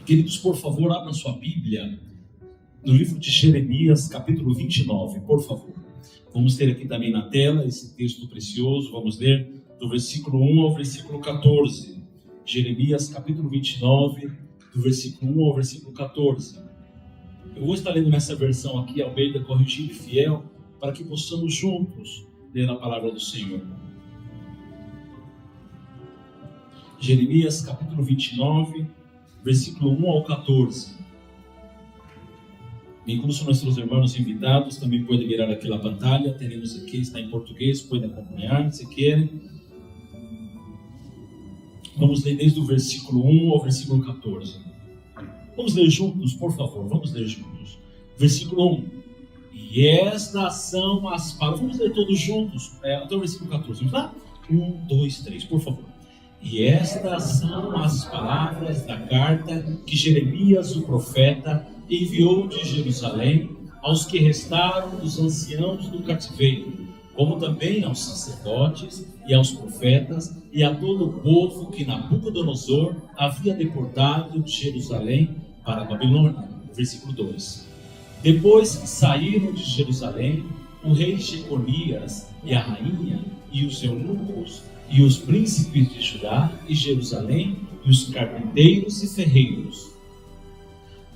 Queridos, por favor, abram sua Bíblia no livro de Jeremias, capítulo 29, por favor. Vamos ter aqui também na tela esse texto precioso. Vamos ler do versículo 1 ao versículo 14. Jeremias, capítulo 29, do versículo 1 ao versículo 14. Eu vou estar lendo nessa versão aqui, Almeida Corrigida e Fiel, para que possamos juntos ler a palavra do Senhor. Jeremias, capítulo 29, versículo 1 ao 14. Incluso nossos irmãos invitados também podem virar aqui na pantalha. Teremos aqui, está em português, podem acompanhar se querem. Vamos ler desde o versículo 1 ao versículo 14. Vamos ler juntos, por favor, vamos ler juntos. Versículo 1. E estas são as palavras. Vamos ler todos juntos, até o versículo 14. Vamos lá? 1, 2, 3, por favor. E estas são as palavras da carta que Jeremias, o profeta, enviou de Jerusalém aos que restaram dos anciãos do cativeiro, como também aos sacerdotes e aos profetas e a todo o povo que Nabucodonosor havia deportado de Jerusalém para a Babilônia. Versículo 2. Depois que saíram de Jerusalém, o rei Jeconias e a rainha e os eunucos e os príncipes de Judá e Jerusalém e os carpinteiros e ferreiros,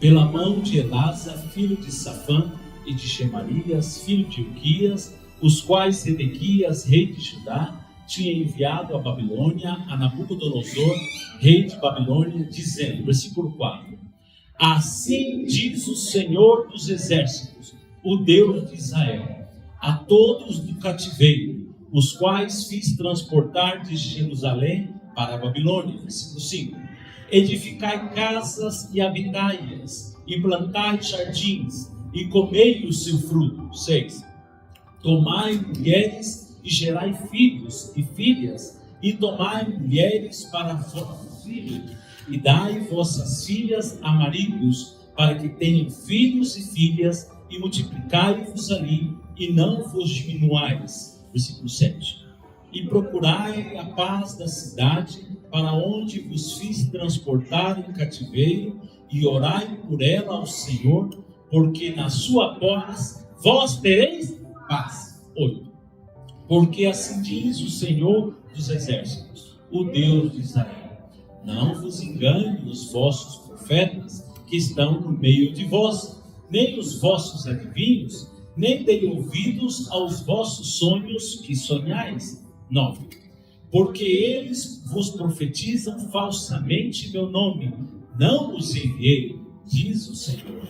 pela mão de Elasa, filho de Safã, e de Gemarias, filho de Ilquias, os quais Sedequias, rei de Judá, tinha enviado à Babilônia a Nabucodonosor, rei de Babilônia, dizendo, versículo 4, assim diz o Senhor dos exércitos, o Deus de Israel, a todos do cativeiro, os quais fiz transportar de Jerusalém para a Babilônia. Versículo 5. Edificai casas e habitai-as, e plantai jardins, e comei o seu fruto. 6. Tomai mulheres e gerai filhos e filhas, e tomai mulheres para vossos filhos, e dai vossas filhas a maridos, para que tenham filhos e filhas, e multiplicai-vos ali, e não vos diminuais. Versículo 7. E procurai a paz da cidade, para onde vos fiz transportar em cativeiro, e orai por ela ao Senhor, porque na sua paz vós tereis paz. 8. Porque assim diz o Senhor dos exércitos, o Deus de Israel, não vos engane os vossos profetas que estão no meio de vós, nem os vossos adivinhos, nem dei ouvidos aos vossos sonhos que sonhais. 9. Porque eles vos profetizam falsamente meu nome, não os enviei, diz o Senhor.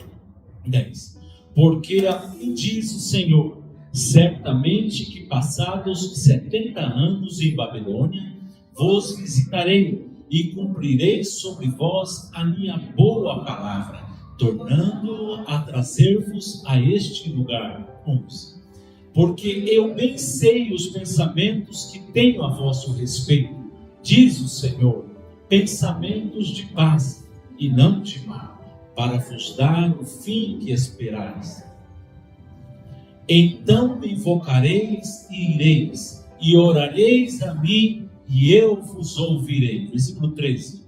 10. Porque assim diz o Senhor, certamente que passados 70 anos em Babilônia, vos visitarei e cumprirei sobre vós a minha boa palavra, tornando a trazer-vos a este lugar. 11. Porque eu bem sei os pensamentos que tenho a vosso respeito, diz o Senhor, pensamentos de paz e não de mal, para vos dar o fim que esperais. Então me invocareis e ireis, e orareis a mim, e eu vos ouvirei. Versículo 13.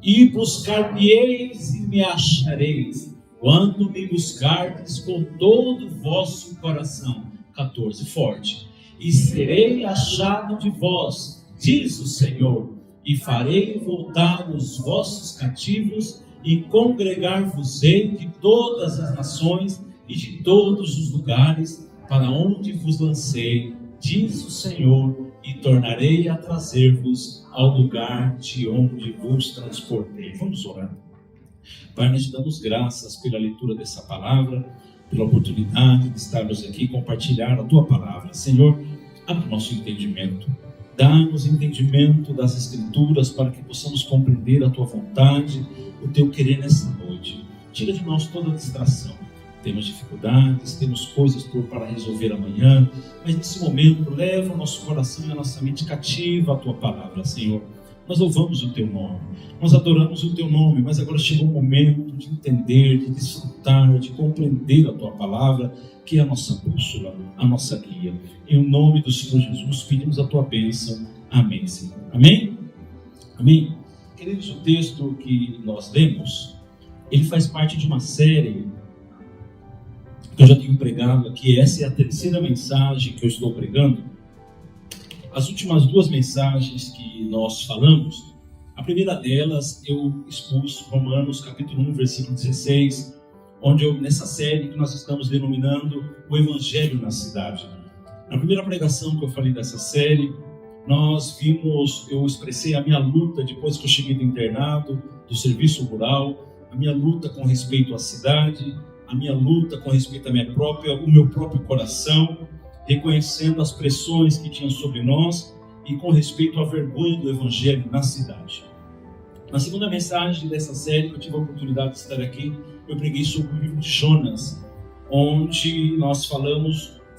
E buscar-me-eis e me achareis, quando me buscardes com todo o vosso coração. 14, forte. E serei achado de vós, diz o Senhor, e farei voltar os vossos cativos, e congregar-vos-ei de todas as nações e de todos os lugares para onde vos lancei, diz o Senhor, e tornarei a trazer-vos ao lugar de onde vos transportei. Vamos orar. Pai, nós te damos graças pela leitura dessa palavra, pela oportunidade de estarmos aqui e compartilhar a Tua palavra. Senhor, abre o nosso entendimento. Dá-nos entendimento das Escrituras para que possamos compreender a Tua vontade, o Teu querer nessa noite. Tira de nós toda a distração. Temos dificuldades, temos coisas para resolver amanhã, mas nesse momento leva o nosso coração e a nossa mente cativa a Tua palavra, Senhor. Nós louvamos o Teu nome, nós adoramos o Teu nome, mas agora chegou o momento de entender, de desfrutar, de compreender a Tua palavra, que é a nossa bússola, a nossa guia. Em nome do Senhor Jesus, pedimos a Tua bênção. Amém, Senhor. Amém? Amém? Queridos, o texto que nós lemos ele faz parte de uma série que eu já tenho pregado aqui. Essa é a terceira mensagem que eu estou pregando. As últimas duas mensagens que nós falamos, a primeira delas eu expus Romanos capítulo 1, versículo 16, onde nessa série que nós estamos denominando o Evangelho na Cidade. Na primeira pregação que eu falei dessa série, eu expressei a minha luta depois que eu cheguei do internado, do serviço rural, a minha luta com respeito à cidade, a minha luta com respeito o meu próprio coração, reconhecendo as pressões que tinham sobre nós e com respeito à vergonha do Evangelho na cidade. Na segunda mensagem dessa série, que eu tive a oportunidade de estar aqui, eu preguei sobre o livro de Jonas, onde nós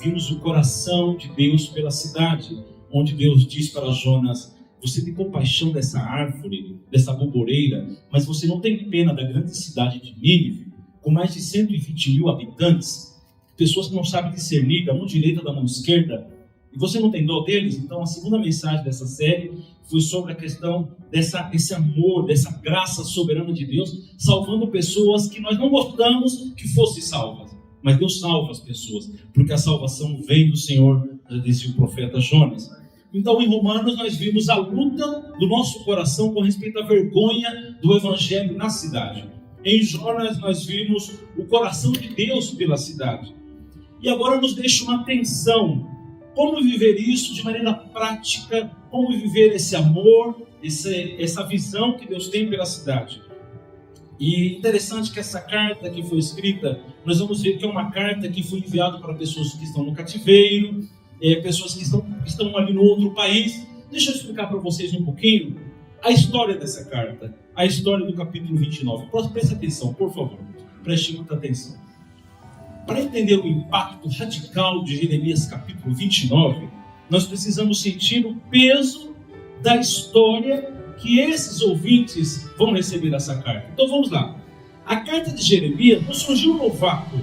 vimos o coração de Deus pela cidade, onde Deus diz para Jonas: você tem compaixão dessa árvore, dessa boboreira, mas você não tem pena da grande cidade de Nínive, com mais de 120 mil habitantes, pessoas que não sabem discernir da mão direita da mão esquerda, e você não tem dó deles? Então a segunda mensagem dessa série foi sobre a questão desse amor, dessa graça soberana de Deus, salvando pessoas que nós não gostamos que fossem salvas, mas Deus salva as pessoas, porque a salvação vem do Senhor, já disse o profeta Jonas. Então em Romanos nós vimos a luta do nosso coração com respeito à vergonha do Evangelho na cidade. Em Jonas nós vimos o coração de Deus pela cidade. E agora nos deixa uma atenção: como viver isso de maneira prática, como viver esse amor, essa visão que Deus tem pela cidade. E interessante que essa carta que foi escrita, nós vamos ver que é uma carta que foi enviada para pessoas que estão no cativeiro, pessoas que estão ali no outro país. Deixa eu explicar para vocês um pouquinho a história dessa carta, a história do capítulo 29. Preste atenção, por favor, preste muita atenção. Para entender o impacto radical de Jeremias capítulo 29, nós precisamos sentir o peso da história que esses ouvintes vão receber essa carta. Então vamos lá. A carta de Jeremias não surgiu no vácuo,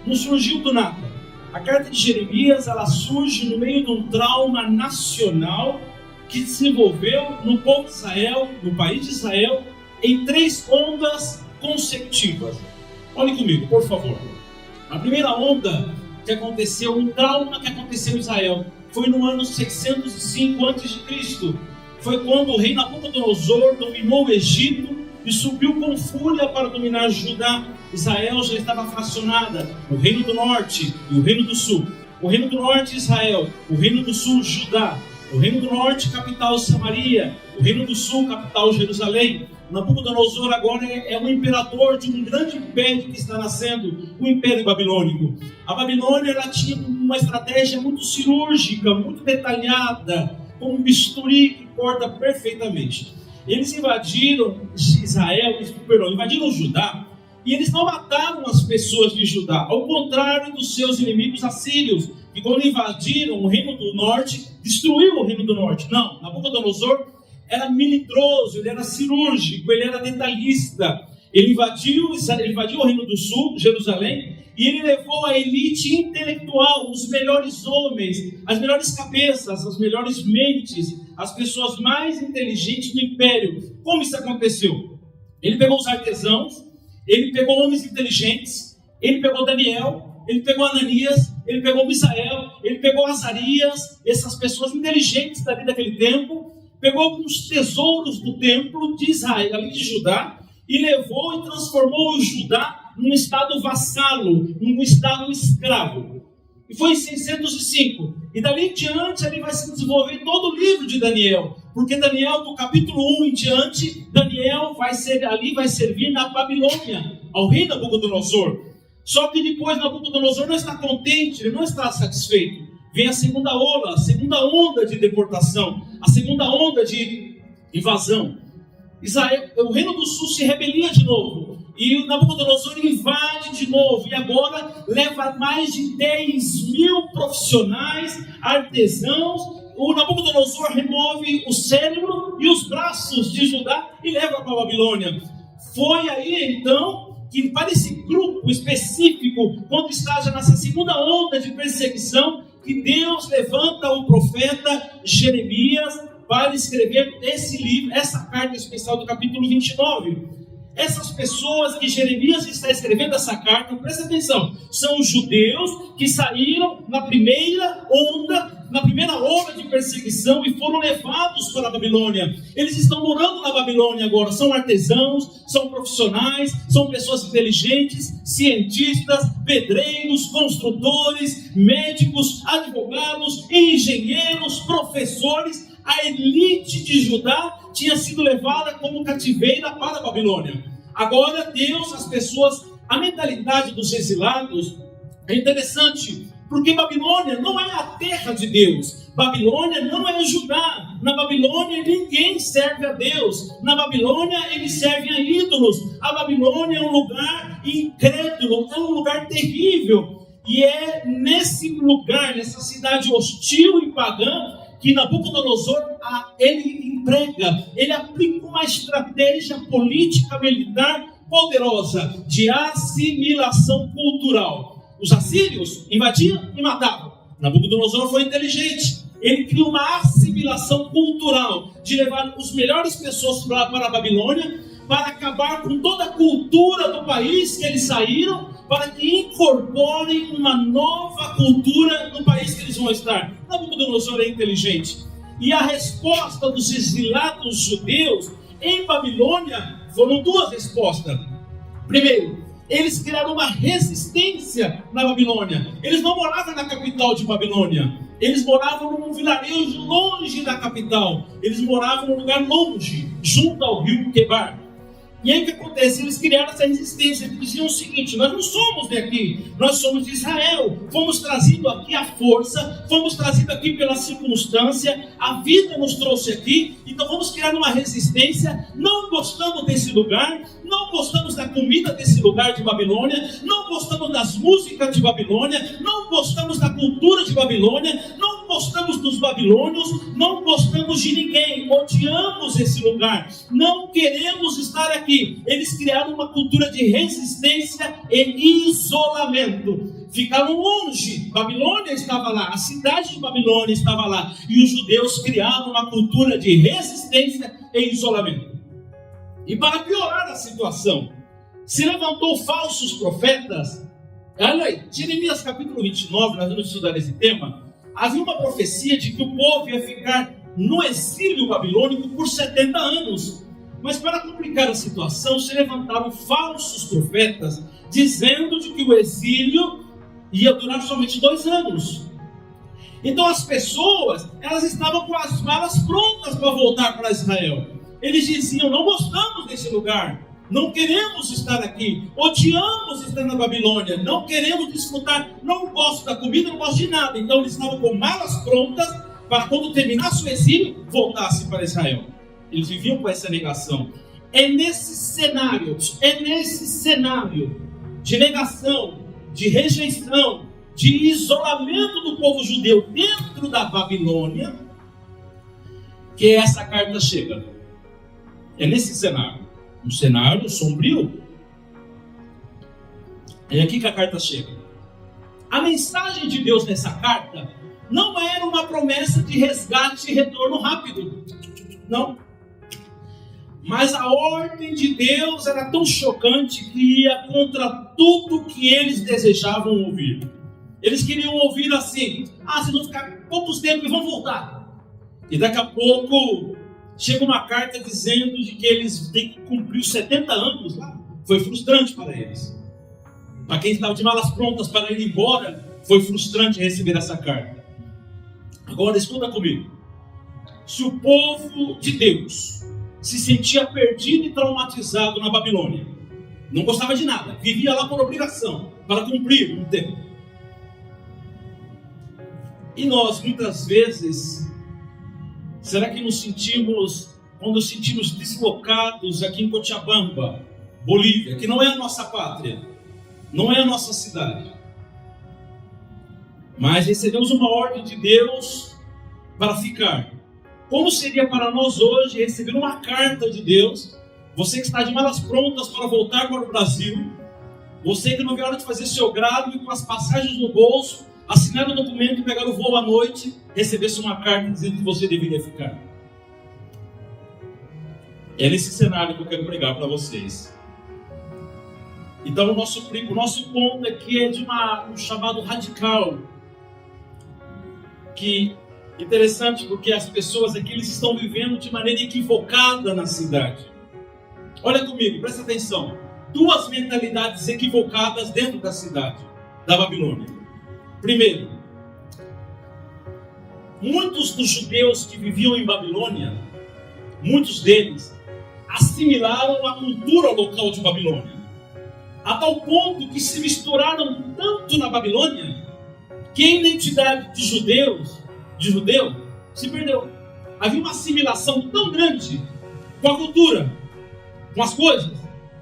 não surgiu do nada. A carta de Jeremias, ela surge no meio de um trauma nacional que se desenvolveu no povo de Israel, no país de Israel, em 3 ondas consecutivas. Olhem comigo, por favor. A primeira onda que aconteceu, um trauma que aconteceu em Israel, foi no ano 605 a.C. Foi quando o rei Nabucodonosor dominou o Egito e subiu com fúria para dominar Judá. Israel já estava fracionada, o reino do norte e o reino do sul. O reino do norte, Israel; o reino do sul, Judá. O reino do norte, capital Samaria; o reino do sul, capital Jerusalém. Nabucodonosor agora é o imperador de um grande império que está nascendo, o Império Babilônico. A Babilônia, ela tinha uma estratégia muito cirúrgica, muito detalhada, com um bisturi que corta perfeitamente. Eles invadiram invadiram Judá, e eles não mataram as pessoas de Judá, ao contrário dos seus inimigos assírios, que quando invadiram o reino do norte, destruíram o reino do norte. Não, Nabucodonosor era melindroso, ele era cirúrgico, ele era detalhista. Ele invadiu o reino do sul, Jerusalém, e ele levou a elite intelectual, os melhores homens, as melhores cabeças, as melhores mentes, as pessoas mais inteligentes do império. Como isso aconteceu? Ele pegou os artesãos, ele pegou homens inteligentes, ele pegou Daniel, ele pegou Ananias, ele pegou Misael, ele pegou Azarias, essas pessoas inteligentes dali daquele tempo, pegou alguns tesouros do templo de Israel, ali de Judá, e levou e transformou o Judá num estado vassalo, num estado escravo. E foi em 605. E dali em diante ali vai se desenvolver todo o livro de Daniel, porque Daniel, do capítulo 1 em diante, Daniel vai servir na Babilônia, ao rei Nabucodonosor. Só que depois Nabucodonosor não está contente, ele não está satisfeito. Vem a segunda onda de deportação, a segunda onda de invasão. O reino do sul se rebelia de novo, e o Nabucodonosor invade de novo, e agora leva mais de 10 mil profissionais, artesãos. O Nabucodonosor remove o cérebro e os braços de Judá e leva para a Babilônia. Foi aí então que, para esse grupo específico, quando está já nessa segunda onda de perseguição, que Deus levanta o profeta Jeremias para escrever esse livro, essa carta especial do capítulo 29. Essas pessoas que Jeremias está escrevendo essa carta, presta atenção, são os judeus que saíram na primeira onda de perseguição e foram levados para a Babilônia. Eles estão morando na Babilônia agora, são artesãos, são profissionais, são pessoas inteligentes, cientistas, pedreiros, construtores, médicos, advogados, engenheiros, professores. A elite de Judá tinha sido levada como cativeira para a Babilônia. Agora Deus, as pessoas, a mentalidade dos exilados é interessante, porque Babilônia não é a terra de Deus. Babilônia não é Judá. Na Babilônia ninguém serve a Deus. Na Babilônia eles servem a ídolos. A Babilônia é um lugar incrédulo, é um lugar terrível. E é nesse lugar, nessa cidade hostil e pagã, que Nabucodonosor, ele aplica uma estratégia política militar poderosa de assimilação cultural. Os assírios invadiam e matavam. Nabucodonosor foi inteligente. Ele criou uma assimilação cultural de levar as melhores pessoas para a Babilônia, para acabar com toda a cultura do país que eles saíram, para que incorporem uma nova cultura no país que eles vão estar. Nabucodonosor é inteligente. E a resposta dos exilados judeus em Babilônia foram duas respostas. Primeiro, eles criaram uma resistência na Babilônia. Eles não moravam na capital de Babilônia. Eles moravam num vilarejo longe da capital. Eles moravam num lugar longe, junto ao rio Quebar. E aí o que acontece? Eles criaram essa resistência. Eles diziam o seguinte: nós não somos daqui, nós somos de Israel. Fomos trazidos aqui à força, fomos trazidos aqui pela circunstância, a vida nos trouxe aqui, então vamos criar uma resistência. Não gostamos desse lugar, não gostamos da comida desse lugar de Babilônia, não gostamos das músicas de Babilônia, não gostamos da cultura de Babilônia, não gostamos dos babilônios, não gostamos de ninguém, odiamos esse lugar, não queremos estar aqui. Eles criaram uma cultura de resistência e isolamento. Ficaram longe. Babilônia estava lá, a cidade de Babilônia estava lá, e os judeus criaram uma cultura de resistência e isolamento. E para piorar a situação, se levantou falsos profetas. Olha aí, Jeremias capítulo 29, nós vamos estudar esse tema. Havia uma profecia de que o povo ia ficar no exílio babilônico por 70 anos. Mas para complicar a situação, se levantaram falsos profetas, dizendo de que o exílio ia durar somente 2 anos. Então as pessoas, elas estavam com as malas prontas para voltar para Israel. Eles diziam: não gostamos desse lugar, não queremos estar aqui, odiamos estar na Babilônia, não queremos desfrutar, não gosto da comida, não gosto de nada. Então eles estavam com malas prontas para, quando terminasse o exílio, voltassem para Israel. Eles viviam com essa negação. É nesse cenário de negação, de rejeição, de isolamento do povo judeu dentro da Babilônia, que essa carta chega. É nesse cenário, um cenário sombrio. É aqui que a carta chega. A mensagem de Deus nessa carta não era uma promessa de resgate e retorno rápido. Não. Mas a ordem de Deus era tão chocante que ia contra tudo que eles desejavam ouvir. Eles queriam ouvir assim: vocês vão ficar poucos tempos e vão voltar. E daqui a pouco chega uma carta dizendo de que eles têm que cumprir os 70 anos lá. Foi frustrante para eles. Para quem estava de malas prontas para ir embora, foi frustrante receber essa carta. Agora escuta comigo. Se o povo de Deus se sentia perdido e traumatizado na Babilônia, não gostava de nada, vivia lá por obrigação, para cumprir um tempo. E nós, muitas vezes, será que nos sentimos, quando sentimos deslocados aqui em Cochabamba, Bolívia, que não é a nossa pátria, não é a nossa cidade, mas recebemos uma ordem de Deus para ficar? Como seria para nós hoje receber uma carta de Deus? Você que está de malas prontas para voltar para o Brasil, você que não vê a hora de fazer seu grado e com as passagens no bolso, assinar o documento e pegar o voo à noite, recebesse uma carta dizendo que você deveria ficar. É nesse cenário que eu quero pregar para vocês. Então o nosso ponto aqui é de um chamado radical. Que interessante, porque as pessoas aqui eles estão vivendo de maneira equivocada na cidade. Olha comigo, presta atenção. 2 mentalidades equivocadas dentro da cidade da Babilônia. Primeiro, muitos dos judeus que viviam em Babilônia, muitos deles assimilaram a cultura local de Babilônia, a tal ponto que se misturaram tanto na Babilônia que a identidade de judeu se perdeu. Havia uma assimilação tão grande com a cultura, com as coisas,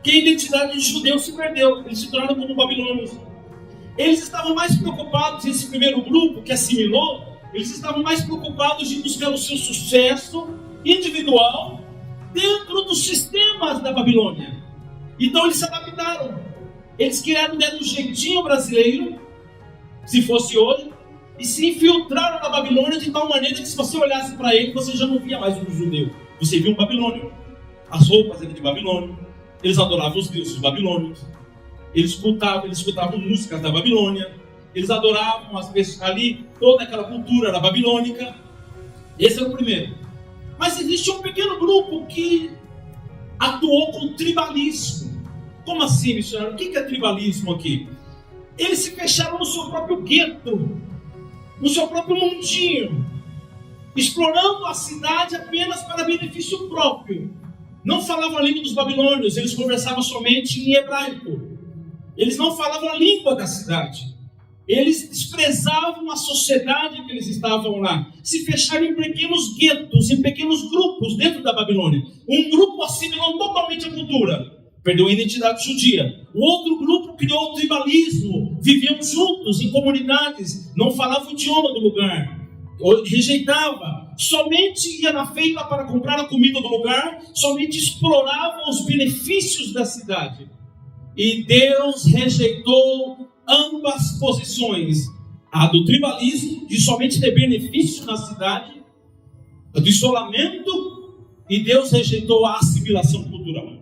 que a identidade de judeu se perdeu. Eles se tornaram como babilônios. Eles estavam mais preocupados, esse primeiro grupo que assimilou, eles estavam mais preocupados em buscar o seu sucesso individual dentro dos sistemas da Babilônia. Então eles se adaptaram. Eles criaram um jeitinho brasileiro, se fosse hoje, e se infiltraram na Babilônia de tal maneira que se você olhasse para ele, você já não via mais um judeu. Você via um babilônio. As roupas eram de Babilônia. Eles adoravam os deuses babilônios. Eles escutavam músicas da Babilônia. Eles adoravam as pessoas ali, toda aquela cultura era babilônica. Esse é o primeiro. Mas existe um pequeno grupo que atuou com tribalismo. Como assim, missionário? O que é tribalismo aqui? Eles se fecharam no seu próprio gueto, no seu próprio mundinho, explorando a cidade apenas para benefício próprio. Não falavam a língua dos babilônios, eles conversavam somente em hebraico. Eles não falavam a língua da cidade. Eles desprezavam a sociedade que eles estavam lá. Se fecharam em pequenos guetos, em pequenos grupos dentro da Babilônia. Um grupo assimilou totalmente a cultura, perdeu a identidade judia. O outro grupo criou o tribalismo, viviam juntos em comunidades, não falavam o idioma do lugar, rejeitava, somente ia na feira para comprar a comida do lugar, somente explorava os benefícios da cidade. E Deus rejeitou ambas posições, a do tribalismo, de somente ter benefício na cidade, a do isolamento, e Deus rejeitou a assimilação cultural.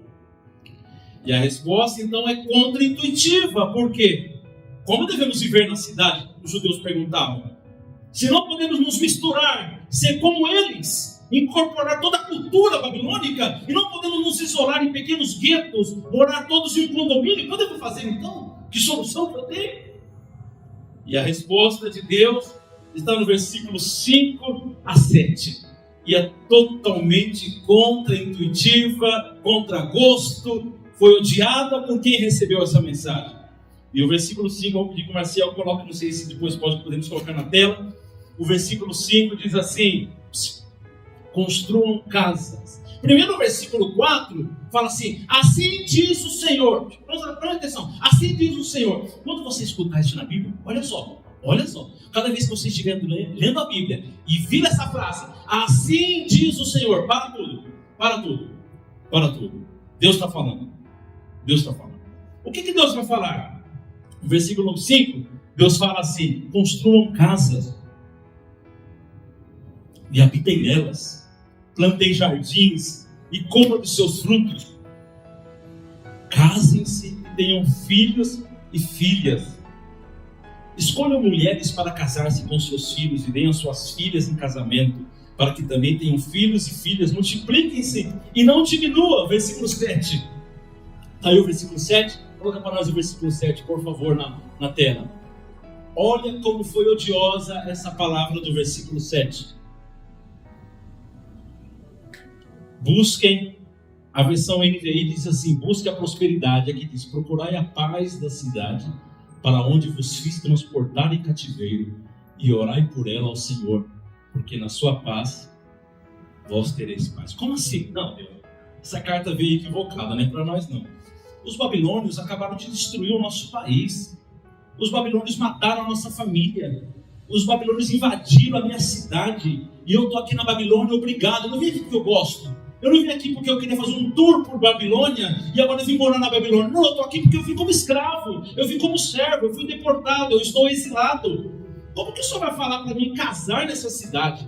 E a resposta então é contra-intuitiva. Por quê? Como devemos viver na cidade? Os judeus perguntavam. Se não podemos nos misturar, ser como eles, incorporar toda a cultura babilônica, e não podemos nos isolar em pequenos guetos, morar todos em um condomínio, o que eu devo fazer então? Que solução que eu tenho? E a resposta de Deus está no versículo 5 a 7. E é totalmente contra-intuitiva, contra gosto, foi odiada por quem recebeu essa mensagem. E o versículo 5, eu vou pedir que o Marcelo coloque, não sei se depois podemos colocar na tela. O versículo 5 diz assim: construam casas. Primeiro, o versículo 4 fala assim: assim diz o Senhor. Presta atenção, assim diz o Senhor. Quando você escutar isso na Bíblia, olha só. Cada vez que você estiver lendo a Bíblia e vir essa frase, assim diz o Senhor, para tudo. Deus está falando. O que Deus vai falar? No versículo 5, Deus fala assim: construam casas e habitem nelas, plantem jardins e comam dos seus frutos, casem-se e tenham filhos e filhas, escolham mulheres para casar-se com seus filhos e deem as suas filhas em casamento, para que também tenham filhos e filhas, multipliquem-se e não diminuam. Versículo 7. Está aí o versículo 7, coloca para nós o versículo 7, por favor, na tela. Olha como foi odiosa essa palavra do versículo 7. Busquem, a versão NVI diz assim: busque a prosperidade. Aqui diz: procurai a paz da cidade, para onde vos fiz transportar em cativeiro, e orai por ela ao Senhor, porque na sua paz vós tereis paz. Como assim? Não, Deus, essa carta veio equivocada, né? Para nós não. Os babilônios acabaram de destruir o nosso país. Os babilônios mataram a nossa família. Os babilônios invadiram a minha cidade. E eu estou aqui na Babilônia, obrigado. Eu não vim aqui porque eu gosto. Eu não vim aqui porque eu queria fazer um tour por Babilônia e agora eu vim morar na Babilônia. Não, eu estou aqui porque eu vim como escravo. Eu vim como servo. Eu fui deportado. Eu estou exilado. Como que o senhor vai falar para mim casar nessa cidade?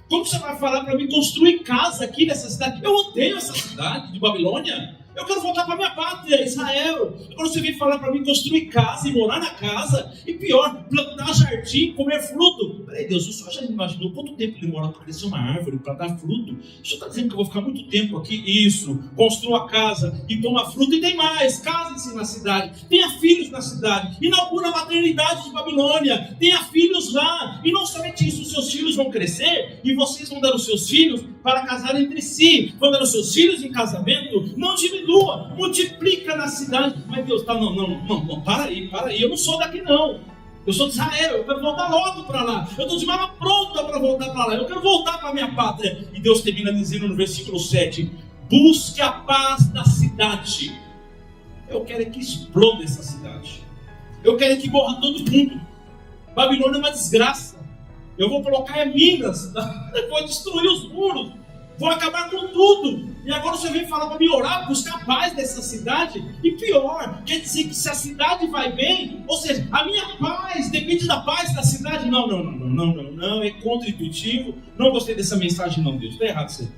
Como que o senhor vai falar para mim construir casa aqui nessa cidade? Eu odeio essa cidade de Babilônia. Eu quero voltar para minha pátria, Israel. Agora você vem falar para mim construir casa e morar na casa. E pior, plantar jardim, comer fruto. Peraí, Deus, o senhor já imaginou quanto tempo demora para crescer uma árvore, para dar fruto? O senhor está dizendo que eu vou ficar muito tempo aqui? Isso, construa casa e toma fruto. E tem mais, case-se na cidade. Tenha filhos na cidade. Inaugura a maternidade de Babilônia. Tenha filhos lá. E não somente isso, os seus filhos vão crescer e vocês vão dar os seus filhos para casar entre si. Vão dar os seus filhos em casamento. Não diminua, multiplica na cidade. Mas Deus, tá, não, para aí, eu não sou daqui não. Eu sou de Israel, eu quero voltar logo para lá. Eu estou de mala pronta para voltar para lá. Eu quero voltar para a minha pátria. E Deus termina dizendo no versículo 7: busque a paz da cidade. Eu quero que exploda essa cidade. Eu quero que morra todo mundo. Babilônia é uma desgraça. Eu vou colocar minas, vou destruir os muros, vou acabar com tudo. E agora você vem falar para me orar, buscar a paz dessa cidade. E pior, quer dizer que se a cidade vai bem, ou seja, a minha paz depende da paz da cidade. Não, é contra-intuitivo. Não gostei dessa mensagem não, Deus. Está errado isso aí.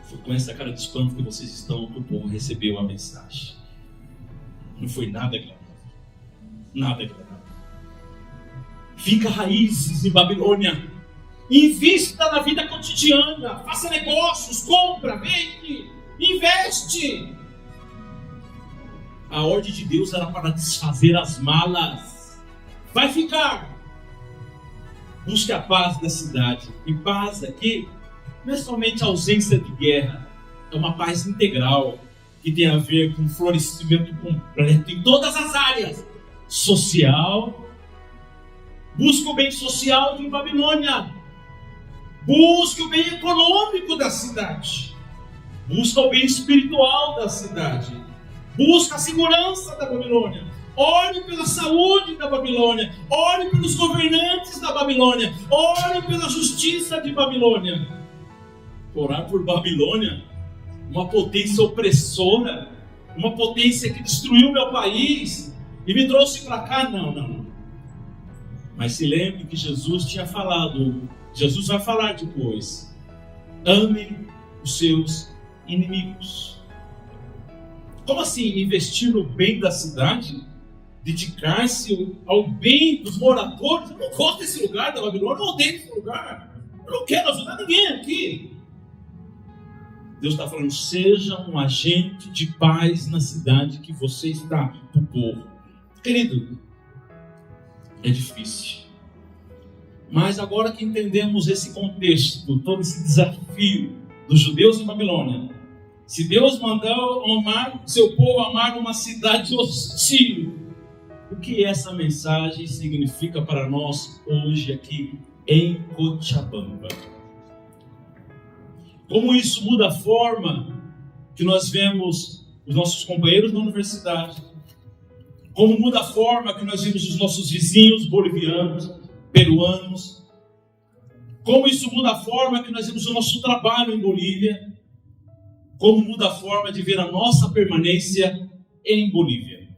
Foi com essa cara de espanto que vocês estão, que o povo recebeu a mensagem. Não foi nada agradável. Nada agradável. Fica raízes em Babilônia. Invista na vida cotidiana. Faça negócios, compra, vende, investe. A ordem de Deus era para desfazer as malas. Vai ficar. Busque a paz da cidade. E paz aqui não é somente ausência de guerra. É uma paz integral que tem a ver com florescimento completo em todas as áreas. Social. Busque o bem social de Babilônia. Busque o bem econômico da cidade. Busque o bem espiritual da cidade. Busque a segurança da Babilônia. Ore pela saúde da Babilônia. Ore pelos governantes da Babilônia. Ore pela justiça de Babilônia. Orar por Babilônia, uma potência opressora, uma potência que destruiu meu país e me trouxe para cá. Não. Mas se lembre que Jesus tinha falado, Jesus vai falar depois: amem os seus inimigos. Como assim investir no bem da cidade? Dedicar-se ao bem dos moradores? Eu não gosto desse lugar da Babilônia, eu odeio esse lugar. Eu não quero ajudar ninguém aqui. Deus está falando: seja um agente de paz na cidade que você está para o povo. Querido, é difícil. Mas agora que entendemos esse contexto, todo esse desafio dos judeus em Babilônia, se Deus mandou amar seu povo, amar uma cidade hostil, o que essa mensagem significa para nós hoje aqui em Cochabamba? Como isso muda a forma que nós vemos os nossos companheiros na universidade? Como muda a forma que nós vemos os nossos vizinhos bolivianos, peruanos? Como isso muda a forma que nós vemos o nosso trabalho em Bolívia? Como muda a forma de ver a nossa permanência em Bolívia?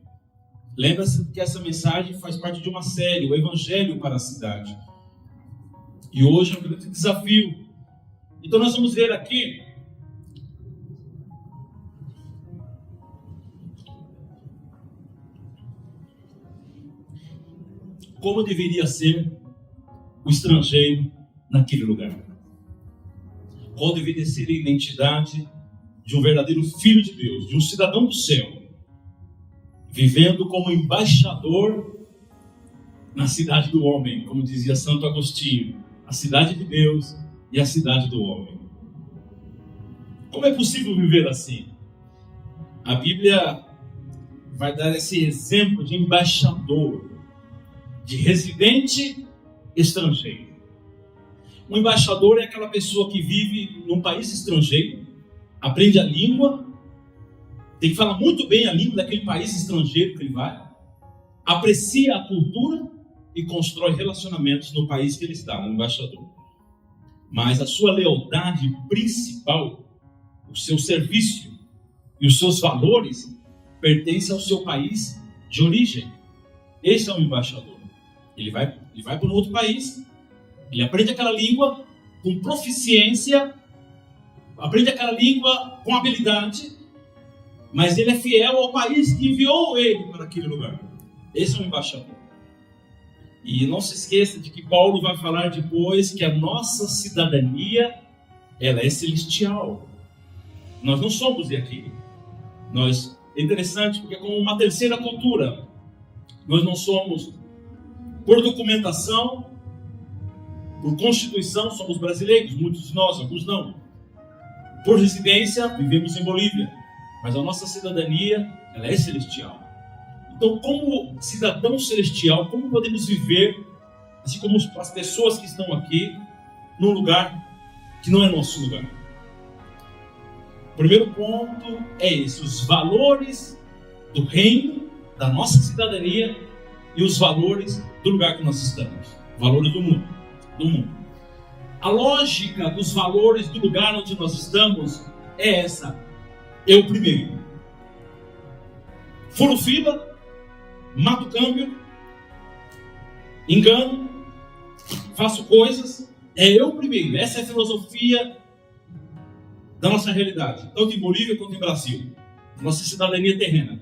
Lembra-se que essa mensagem faz parte de uma série, o Evangelho para a Cidade. E hoje é um grande desafio. Então nós vamos ver aqui como deveria ser o estrangeiro naquele lugar. Qual deveria ser a identidade de um verdadeiro filho de Deus, de um cidadão do céu, vivendo como embaixador na cidade do homem, como dizia Santo Agostinho, a cidade de Deus e a cidade do homem. Como é possível viver assim? A Bíblia vai dar esse exemplo de embaixador, de residente estrangeiro. Um embaixador é aquela pessoa que vive num país estrangeiro, aprende a língua, tem que falar muito bem a língua daquele país estrangeiro que ele vai, aprecia a cultura e constrói relacionamentos no país que ele está, um embaixador. Mas a sua lealdade principal, o seu serviço e os seus valores pertencem ao seu país de origem. Esse é um embaixador. Ele vai para um outro país, ele aprende aquela língua com proficiência aprende aquela língua com habilidade, mas ele é fiel ao país que enviou ele para aquele lugar. Esse é um embaixador. E não se esqueça de que Paulo vai falar depois que a nossa cidadania, ela é celestial. Nós não somos daqui. É interessante porque é como uma terceira cultura. Nós não somos, por documentação, por constituição, somos brasileiros, muitos de nós, alguns não. Por residência, vivemos em Bolívia, mas a nossa cidadania, ela é celestial. Então, como cidadão celestial, como podemos viver, assim como as pessoas que estão aqui, num lugar que não é nosso lugar? O primeiro ponto é esse: os valores do reino, da nossa cidadania e os valores do lugar que nós estamos, valores do mundo. A lógica dos valores do lugar onde nós estamos é essa: eu primeiro. Furo fila, mato câmbio, engano, faço coisas, é eu primeiro. Essa é a filosofia da nossa realidade, tanto em Bolívia quanto em Brasil, nossa cidadania terrena.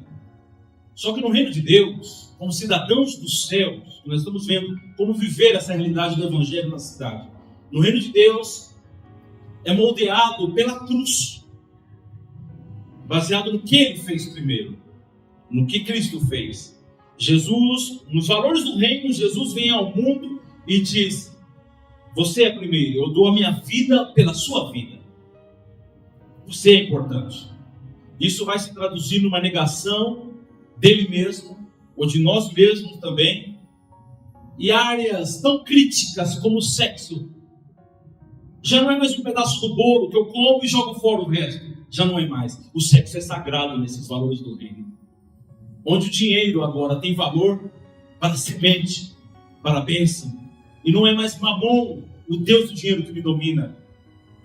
Só que no reino de Deus, como cidadãos dos céus, nós estamos vendo como viver essa realidade do evangelho na cidade. No reino de Deus, é moldeado pela cruz, baseado no que ele fez primeiro, no que Cristo fez. Jesus, nos valores do reino, Jesus vem ao mundo e diz: você é primeiro, eu dou a minha vida pela sua vida. Você é importante. Isso vai se traduzir numa negação dele mesmo, ou de nós mesmos também, e áreas tão críticas como o sexo. Já não é mais um pedaço do bolo que eu como e jogo fora o resto. Já não é mais. O sexo é sagrado nesses valores do reino. Onde o dinheiro agora tem valor para a semente, para a bênção. E não é mais Mamon, o Deus do dinheiro, que me domina.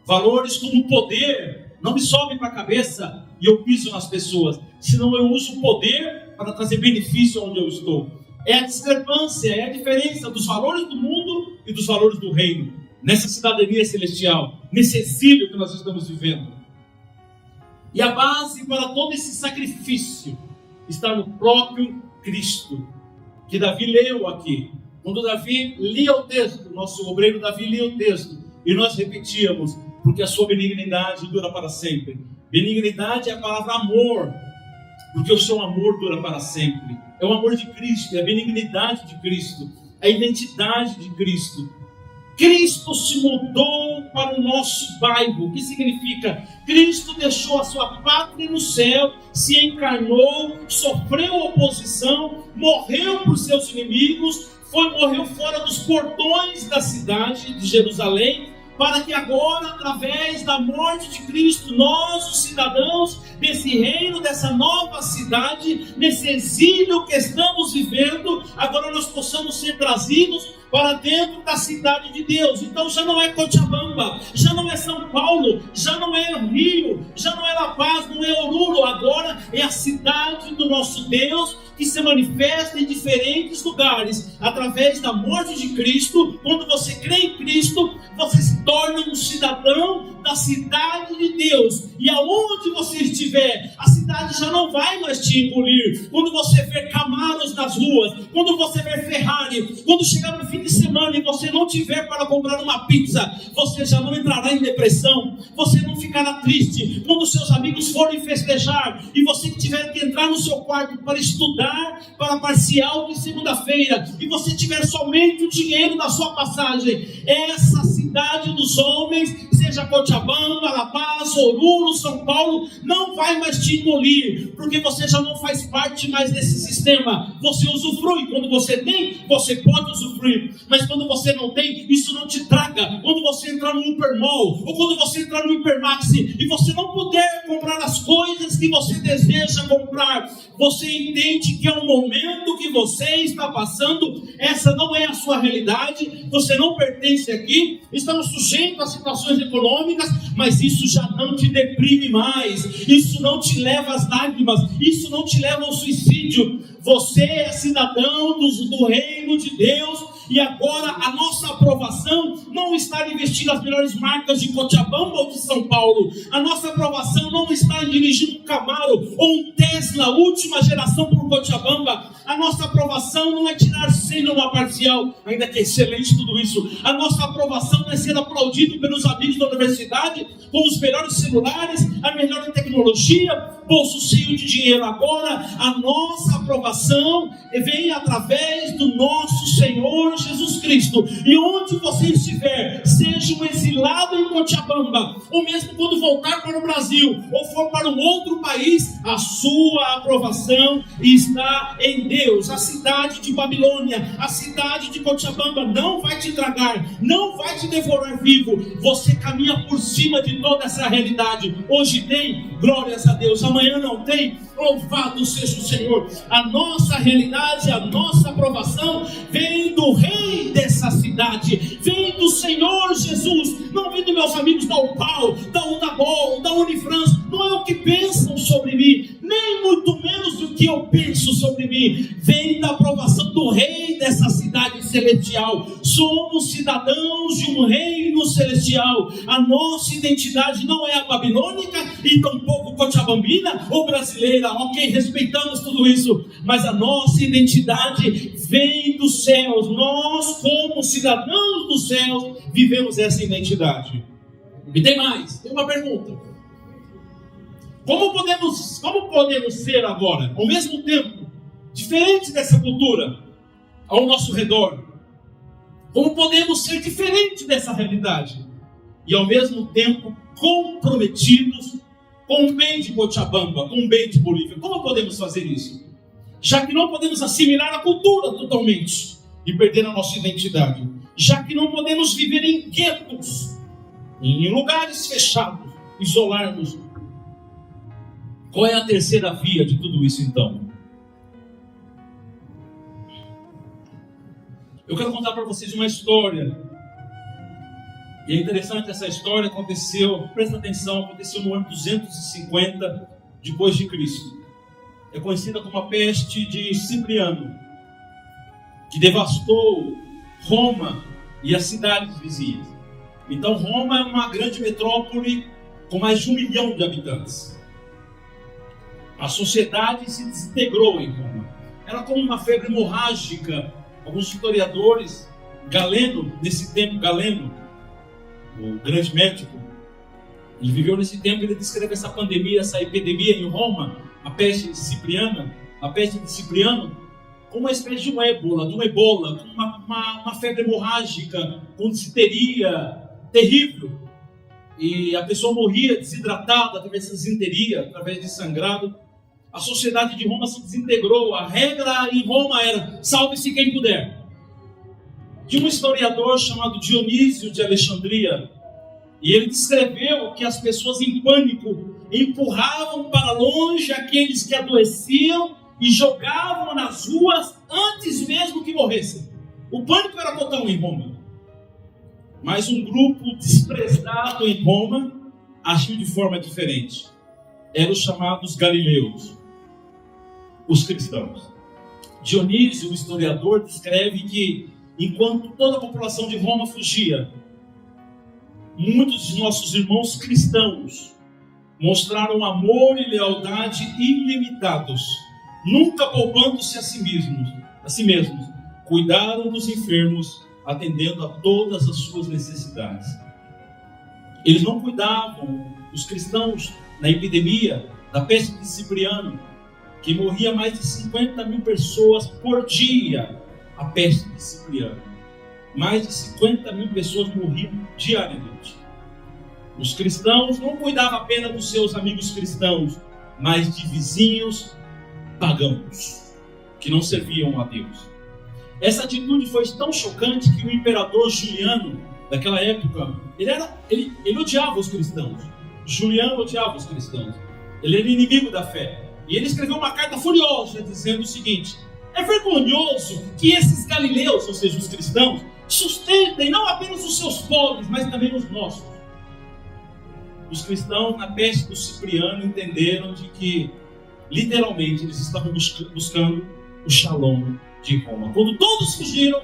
Valores como o poder não me sobem para a cabeça e eu piso nas pessoas. Senão eu uso o poder para trazer benefício onde eu estou. É a discrepância, é a diferença dos valores do mundo e dos valores do reino. Nessa cidadania celestial, nesse exílio que nós estamos vivendo. E a base para todo esse sacrifício está no próprio Cristo, que Davi leu aqui. Quando Davi lia o texto, nosso obreiro Davi lia o texto, e nós repetíamos: porque a sua benignidade dura para sempre. Benignidade é a palavra amor, porque o seu amor dura para sempre. É o amor de Cristo, é a benignidade de Cristo, a identidade de Cristo. Cristo se mudou para o nosso bairro. O que significa? Cristo deixou a sua pátria no céu, se encarnou, sofreu oposição, morreu por seus inimigos, morreu fora dos portões da cidade de Jerusalém, para que agora, através da morte de Cristo, nós, os cidadãos desse reino, dessa nova cidade, nesse exílio que estamos vivendo, agora nós possamos ser trazidos para dentro da cidade de Deus. Então já não é Cochabamba, já não é São Paulo, já não é Rio, já não é La Paz, não é Oruro, agora é a cidade do nosso Deus, que se manifesta em diferentes lugares, através da morte de Cristo. Quando você crê em Cristo, você se torna um cidadão da cidade de Deus, e aonde você estiver, a cidade já não vai mais te engolir. Quando você ver Camaros nas ruas, quando você ver Ferrari, quando chegar no fim de semana e você não tiver para comprar uma pizza, você já não entrará em depressão, você não ficará triste. Quando seus amigos forem festejar e você tiver que entrar no seu quarto para estudar para parcial de segunda-feira, e você tiver somente o dinheiro da sua passagem, essa cidade dos homens, seja Cochabamba, La Paz, Oruro, São Paulo, não vai mais te engolir, porque você já não faz parte mais desse sistema. Você usufrui. Quando você tem, você pode usufruir, mas quando você não tem, isso não te traga. Quando você entrar no Hipermall, ou quando você entrar no Hipermaxi, e você não puder comprar as coisas que você deseja comprar, você entende que é um momento que você está passando. Essa não é a sua realidade, você não pertence aqui. Estamos sujeitos a situações econômicas, mas isso já não te deprime mais, isso não te leva às lágrimas, isso não te leva ao suicídio. Você é cidadão do reino de Deus, E agora a nossa aprovação não está em investir nas melhores marcas de Cochabamba ou de São Paulo. A nossa aprovação não está em dirigir um Camaro ou um Tesla última geração por Cochabamba. A nossa aprovação não é tirar 100 numa parcial, ainda que é excelente tudo isso. A nossa aprovação não é ser aplaudido pelos amigos da universidade com os melhores celulares, a melhor tecnologia, bolso cheio de dinheiro. Agora a nossa aprovação vem através do nosso Senhor Jesus Cristo. E onde você estiver, seja um exilado em Cochabamba, ou mesmo quando voltar para o Brasil, ou for para um outro país, a sua aprovação está em Deus. A cidade de Babilônia, a cidade de Cochabamba não vai te tragar, não vai te devorar vivo. Você caminha por cima de toda essa realidade. Hoje tem, glórias a Deus. Amanhã não tem, louvado seja o Senhor. A nossa realidade, a nossa aprovação vem do rei dessa cidade, vem do Senhor Jesus. Não vem dos meus amigos da UPAL, da Udabol, da Unifrance. Não é o que pensam sobre mim, nem muito menos o que eu penso sobre mim. Vem da aprovação do rei dessa cidade celestial. Somos cidadãos de um reino celestial. A nossa identidade não é a babilônica e tampouco cochabambina ou brasileira. Ok, respeitamos tudo isso, mas a nossa identidade vem dos céus. Nós, como cidadãos dos céus, vivemos essa identidade. E tem mais, tem uma pergunta. Como podemos ser agora, ao mesmo tempo, diferentes dessa cultura ao nosso redor? Como podemos ser diferentes dessa realidade e ao mesmo tempo comprometidos com o bem de Cochabamba, com o bem de Bolívia? Como podemos fazer isso? Já que não podemos assimilar a cultura totalmente e perder a nossa identidade, já que não podemos viver em guetos, em lugares fechados, isolarmos. Qual é a terceira via de tudo isso então? Eu quero contar para vocês uma história. E é interessante, essa história aconteceu, presta atenção, aconteceu no ano 250 depois de Cristo. É conhecida como a peste de Cipriano, que devastou Roma e as cidades vizinhas. Então Roma é uma grande metrópole com mais de 1 milhão de habitantes. A sociedade se desintegrou em Roma. Era como uma febre hemorrágica. Alguns historiadores, Galeno, nesse tempo, Galeno, o grande médico, ele viveu nesse tempo, ele descreve essa pandemia, essa epidemia em Roma, a peste de Cipriano, como uma espécie de um ébola, uma febre hemorrágica, com disenteria terrível. E a pessoa morria desidratada através de disenteria, através de sangrado. A sociedade de Roma se desintegrou. A regra em Roma era: salve-se quem puder. De um historiador chamado Dionísio de Alexandria, e ele descreveu que as pessoas em pânico empurravam para longe aqueles que adoeciam e jogavam nas ruas antes mesmo que morressem. O pânico era total em Roma. Mas um grupo desprezado em Roma agiu de forma diferente. Eram os chamados galileus, os cristãos. Dionísio, o historiador, descreve que enquanto toda a população de Roma fugia, muitos de nossos irmãos cristãos mostraram amor e lealdade ilimitados, nunca poupando-se a si mesmos, cuidaram dos enfermos, atendendo a todas as suas necessidades. Eles não cuidavam, os cristãos, na epidemia da peste de Cipriano, que morria mais de 50 mil pessoas por dia. A peste de Cipriano, mais de 50 mil pessoas morriam diariamente. Os cristãos não cuidavam apenas dos seus amigos cristãos, mas de vizinhos pagãos, que não serviam a Deus. Essa atitude foi tão chocante que o imperador Juliano, daquela época, ele odiava os cristãos. Juliano odiava os cristãos. Ele era inimigo da fé. E ele escreveu uma carta furiosa dizendo o seguinte: é vergonhoso que esses galileus, ou seja, os cristãos, sustentem não apenas os seus pobres, mas também os nossos. Os cristãos, na peste do Cipriano, entenderam de que, literalmente, eles estavam buscando o shalom de Roma. Quando todos fugiram,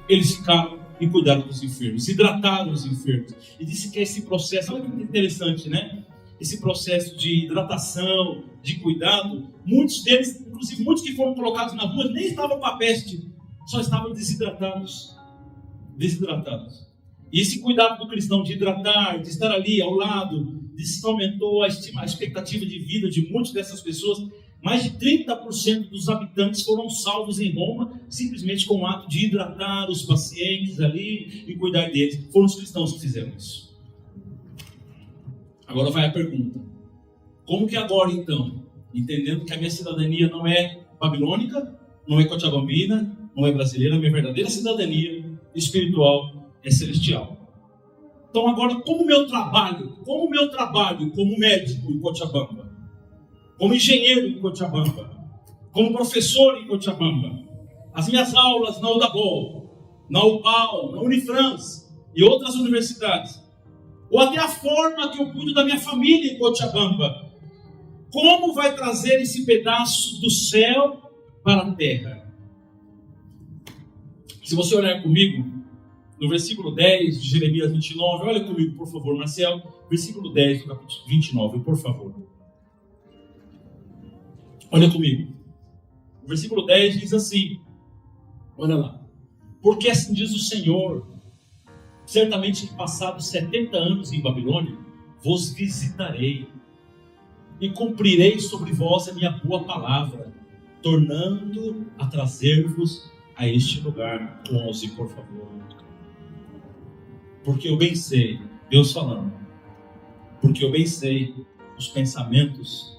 eles ficaram e cuidaram dos enfermos, hidrataram os enfermos. E disse que esse processo, olha que interessante, né? Esse processo de hidratação, de cuidado, muitos deles, inclusive muitos que foram colocados na rua, nem estavam com a peste, só estavam desidratados. E esse cuidado do cristão de hidratar, de estar ali ao lado, isso aumentou a expectativa de vida de muitas dessas pessoas. Mais de 30% dos habitantes foram salvos em Roma, simplesmente com o ato de hidratar os pacientes ali e cuidar deles. Foram os cristãos que fizeram isso. Agora vai a pergunta: como que agora então, entendendo que a minha cidadania não é babilônica, não é cochabambina, não é brasileira, a minha verdadeira cidadania espiritual é celestial. Então agora, como meu trabalho como médico em Cochabamba, como engenheiro em Cochabamba, como professor em Cochabamba, as minhas aulas na UDABOL, na UPAL, na Unifrans e outras universidades, ou até a forma que eu cuido da minha família em Cochabamba, como vai trazer esse pedaço do céu para a terra? Se você olhar comigo no versículo 10 de Jeremias 29, olha comigo, por favor, Marcelo, versículo 10 do capítulo 29, por favor. Olha comigo. O versículo 10 diz assim, olha lá: porque assim diz o Senhor, certamente que passados 70 anos em Babilônia, vos visitarei e cumprirei sobre vós a minha boa palavra, tornando a trazer-vos a este lugar. 11, por favor. Porque eu bem sei, Deus falando, porque eu bem sei os pensamentos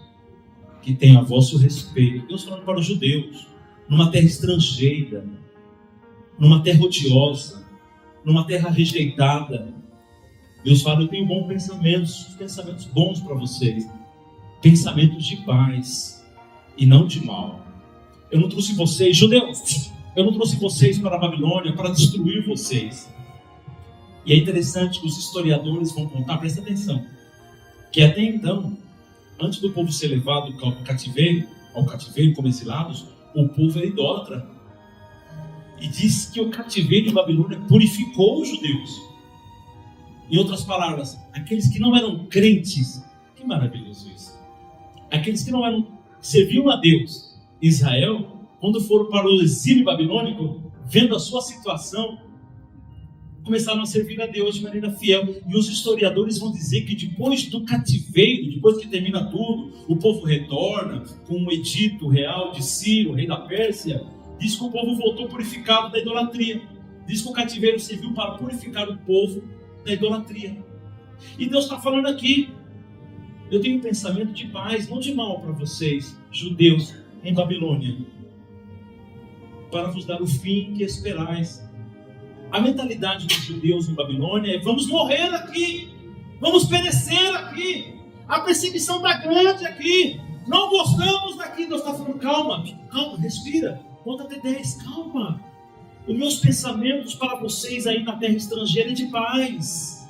que tem a vosso respeito. Deus falando para os judeus, numa terra estrangeira, numa terra odiosa, numa terra rejeitada. Deus fala: eu tenho bons pensamentos bons para vocês, pensamentos de paz e não de mal. Eu não trouxe vocês, judeus, eu não trouxe vocês para a Babilônia para destruir vocês. E é interessante que os historiadores vão contar, presta atenção, que até então, antes do povo ser levado ao cativeiro como exilados, o povo era idólatra. E diz que o cativeiro em Babilônia purificou os judeus. Em outras palavras, aqueles que não eram crentes, que maravilhoso isso, aqueles que não eram, serviam a Deus, Israel, quando foram para o exílio babilônico, vendo a sua situação, começaram a servir a Deus de maneira fiel. E os historiadores vão dizer que depois do cativeiro, depois que termina tudo, o povo retorna com um edito real de Ciro, rei da Pérsia. Diz que o povo voltou purificado da idolatria. Diz que o cativeiro serviu para purificar o povo da idolatria. E Deus está falando aqui: eu tenho um pensamento de paz, não de mal para vocês, judeus em Babilônia, para vos dar o fim que esperais. A mentalidade dos judeus em Babilônia é: vamos morrer aqui, vamos perecer aqui, a perseguição está grande aqui, não gostamos daqui. Deus está falando: calma, respira, conta até 10, calma. Os meus pensamentos para vocês aí na terra estrangeira é de paz.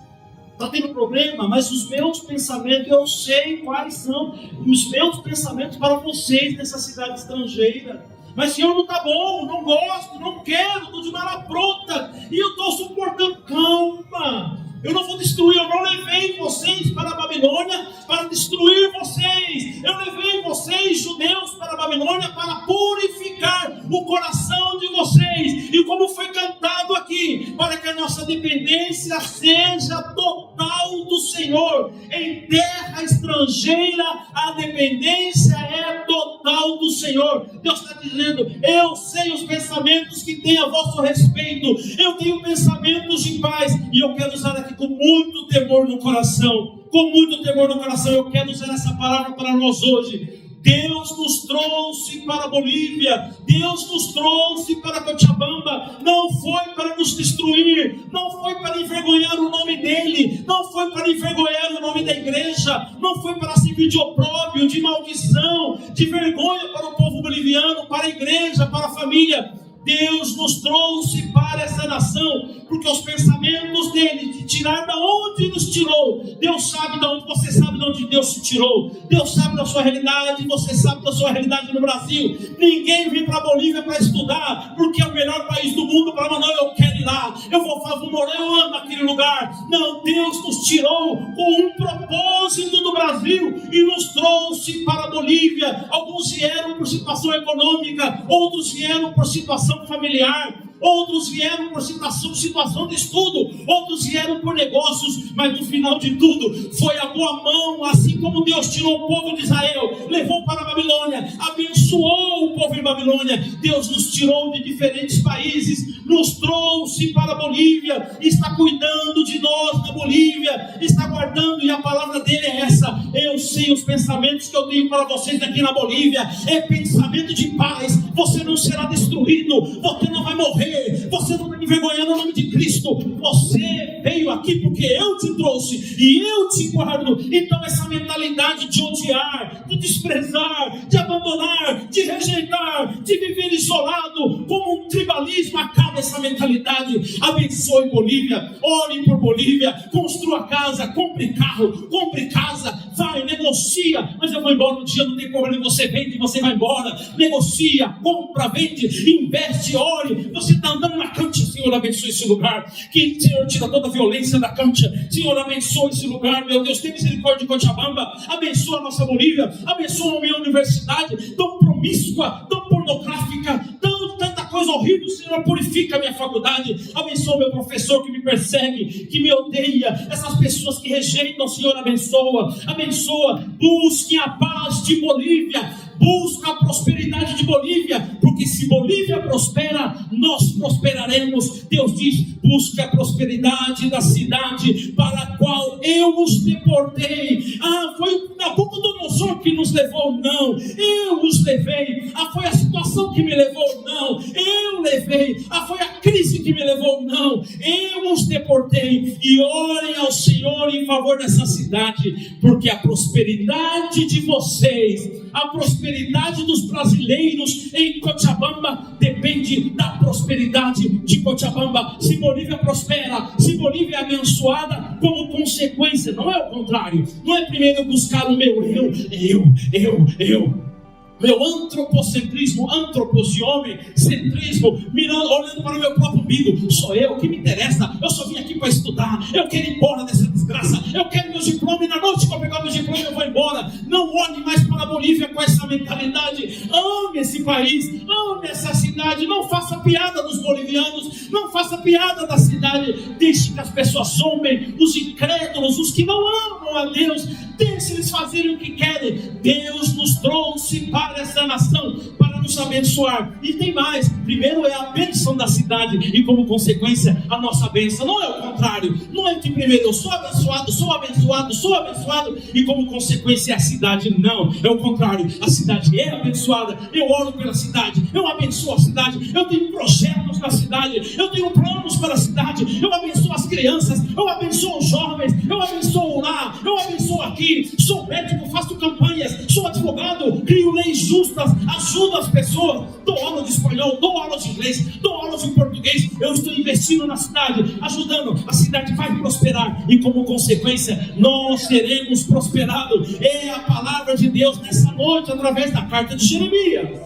Está tendo problema, mas os meus pensamentos, eu sei quais são os meus pensamentos para vocês nessa cidade estrangeira. Mas Senhor, não está bom, não gosto, não quero, estou de mala pronta e eu estou suportando. Calma, eu não vou destruir, eu não levei vocês para a Babilônia para destruir vocês. Eu levei vocês, judeus, para a Babilônia para purificar o coração de vocês. E como foi cantado aqui, para que a nossa dependência seja total do Senhor. Em terra estrangeira, a dependência é total do Senhor. Deus está dizendo: eu sei os pensamentos que tem a vosso respeito. Eu tenho pensamentos de paz. E eu quero usar aqui com muito temor no coração. Com muito temor no coração, eu quero usar essa palavra para nós hoje. Deus nos trouxe para a Bolívia, Deus nos trouxe para Cochabamba, não foi para nos destruir, não foi para envergonhar o nome dele, não foi para envergonhar o nome da igreja, não foi para servir de opróbrio, de maldição, de vergonha para o povo boliviano, para a igreja, para a família. Deus nos trouxe para essa nação, porque os pensamentos dele, de tirar da onde nos tirou, Deus sabe de onde, você sabe sabe de onde Deus te tirou. Deus sabe da sua realidade, você sabe da sua realidade no Brasil. Ninguém vem para a Bolívia para estudar, porque é o melhor país do mundo, para não, eu quero ir lá, eu vou morar, eu amo naquele lugar. Não, Deus nos tirou com um propósito do Brasil e nos trouxe para a Bolívia. Alguns vieram por situação econômica, outros vieram por situação familiar, outros vieram por situação de estudo, outros vieram por negócios, mas no final de tudo foi a boa mão. Assim como Deus tirou o povo de Israel, levou para a Babilônia, abençoou o povo em Babilônia, Deus nos tirou de diferentes países, nos trouxe para a Bolívia, está cuidando de nós na Bolívia, está guardando, e a palavra dele é essa: eu sei os pensamentos que eu tenho para vocês aqui na Bolívia, é pensamento de paz, você não será destruído, você não vai morrer, você não vai envergonhar no nome de Cristo, você veio aqui porque eu te trouxe e eu te guardo. Então essa mentalidade de odiar, de desprezar, de abandonar, de rejeitar, de viver isolado como um tribalismo, acaba essa mentalidade. Abençoe Bolívia, ore por Bolívia, construa casa, compre carro, compre casa, vai, negocia, mas eu vou embora um dia, não tem problema, você vende, você vai embora, negocia, compra, vende, investe, ore. Você está andando na Cântia, Senhor, abençoe esse lugar, que Senhor tira toda a violência da Cântia, Senhor, abençoe esse lugar, meu Deus, tem misericórdia de Cochabamba, abençoa a nossa Bolívia, abençoa a minha universidade, tão promíscua, tão pornográfica, tanta coisa horrível. Senhor, purifica a minha faculdade, abençoa o meu professor que me persegue, que me odeia, essas pessoas que rejeitam, Senhor, abençoa, busquem a paz de Bolívia, busca a prosperidade de Bolívia, porque se Bolívia prospera, nós prosperaremos. Deus diz: busque a prosperidade da cidade para a qual eu os deportei. Foi o Nabucodonosor que nos levou? Não, eu os levei. Foi a situação que me levou? Não, eu levei. Foi a crise que me levou? Não, eu os deportei. E orem ao Senhor em favor dessa cidade, porque a prosperidade de vocês, a prosperidade dos brasileiros em Cochabamba depende da prosperidade de Cochabamba. Se Bolívia prospera, se Bolívia é abençoada, como consequência, não é o contrário, não é primeiro eu buscar o meu meu antropocentrismo, antropos de homem, centrismo, olhando para o meu próprio umbigo. Sou eu, o que me interessa? Eu só vim aqui para estudar, eu quero ir embora dessa desgraça, eu quero meu diploma e na noite que eu pegar meu diploma eu vou embora. Não olhe mais para a Bolívia com essa mentalidade. Ame esse país, ame essa cidade, não faça piada dos bolivianos, não faça piada da cidade, deixe que as pessoas zombem, os incrédulos, os que não amam a Deus, deixe eles fazerem o que querem. Deus nos trouxe para essa nação, para nos abençoar. E tem mais: primeiro é a bênção da cidade, e como consequência a nossa bênção. Não é o contrário, não é que primeiro eu sou abençoado e como consequência é a cidade. Não, é o contrário, a cidade é abençoada, eu oro pela cidade, eu abençoo a cidade, eu tenho projetos na cidade, eu tenho planos para a cidade, eu abençoo as crianças, eu abençoo os jovens, eu abençoo lá, eu abençoo aqui. Sou médico, faço campanhas, sou advogado, crio leis justas, ajudo as pessoas, dou aula de espanhol, dou aula de inglês, dou aula de português. Eu estou investindo na cidade, ajudando, a cidade vai prosperar e como consequência nós seremos prosperados. É a palavra de Deus nessa noite através da carta de Jeremias.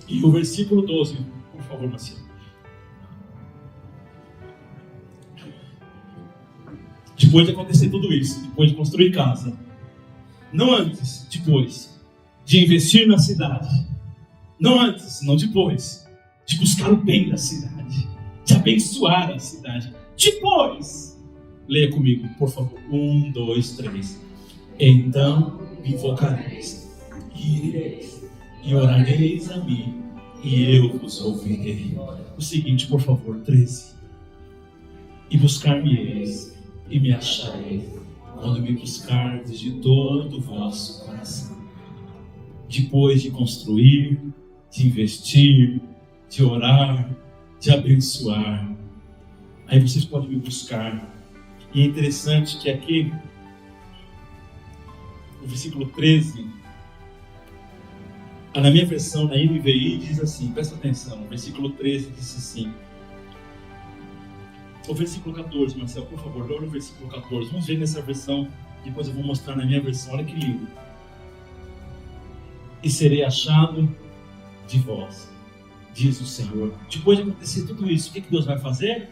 E o versículo 12, por favor, Marcelo. Depois de acontecer tudo isso, depois de construir casa, não antes, depois de investir na cidade, não antes, não depois de buscar o bem da cidade, de abençoar a cidade, depois, leia comigo, por favor, 1, 2, 3, então me invocareis, e ireis, e orareis a mim, e eu vos ouvirei. O seguinte, por favor, 13, e buscar-me-eis, e me achareis, quando me buscardes de todo o vosso coração. Depois de construir, de investir, de orar, de abençoar, aí vocês podem me buscar. E é interessante que aqui, no versículo 13, na minha versão, na NVI, diz assim, presta atenção, no versículo 13 diz assim: O versículo 14, Marcelo, por favor, olha o versículo 14. Vamos ver nessa versão, depois eu vou mostrar na minha versão. Olha que lindo. E serei achado de vós, diz o Senhor. Depois de acontecer tudo isso, o que Deus vai fazer?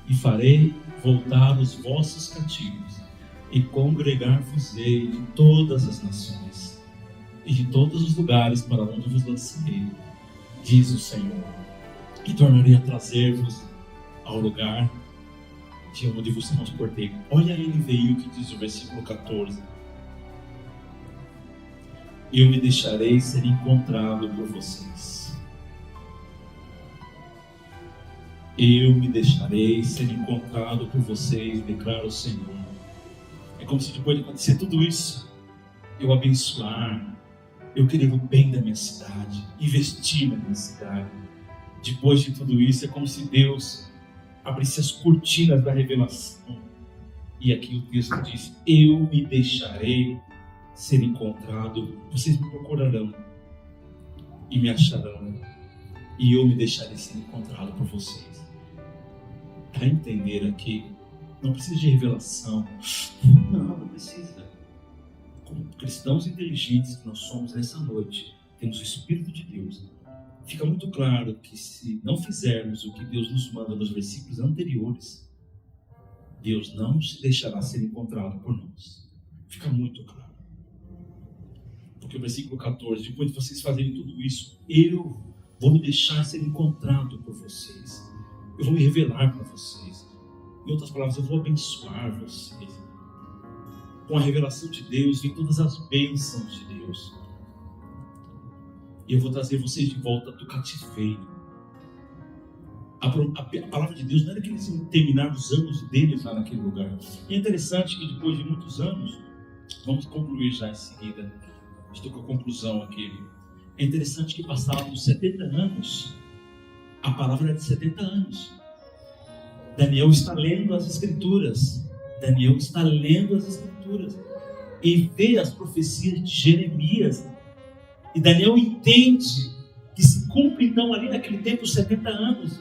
E farei voltar os vossos cativos, e congregar-vos-ei de todas as nações, e de todos os lugares para onde vos lancei, diz o Senhor. E tornarei a trazer-vos ao lugar de onde vos transportei. Olha a NVI o que diz o versículo 14. Eu me deixarei ser encontrado por vocês. Eu me deixarei ser encontrado por vocês, declara o Senhor. É como se depois de acontecer tudo isso, eu abençoar, eu querer o bem da minha cidade, investir na minha cidade. Depois de tudo isso, é como se Deus abrisse as cortinas da revelação. E aqui o texto diz: eu me deixarei ser encontrado, vocês me procurarão e me acharão, e eu me deixarei ser encontrado por vocês. Para entender aqui, não precisa de revelação, não precisa. Como cristãos inteligentes que nós somos nessa noite, temos o Espírito de Deus. Fica muito claro que se não fizermos o que Deus nos manda nos versículos anteriores, Deus não se deixará ser encontrado por nós. Fica muito claro. Porque o versículo 14, depois de vocês fazerem tudo isso, eu vou me deixar ser encontrado por vocês. Eu vou me revelar para vocês. Em outras palavras, eu vou abençoar vocês. Com a revelação de Deus, vem todas as bênçãos de Deus. E eu vou trazer vocês de volta do cativeiro. A palavra de Deus não era que eles iam terminar os anos deles lá naquele lugar. E é interessante que depois de muitos anos, vamos concluir já em seguida, estou com a conclusão aqui. É interessante que passados 70 anos, a palavra é de 70 anos. Daniel está lendo as Escrituras. Daniel está lendo as Escrituras e vê as profecias de Jeremias. E Daniel entende que se cumpre então ali naquele tempo 70 anos.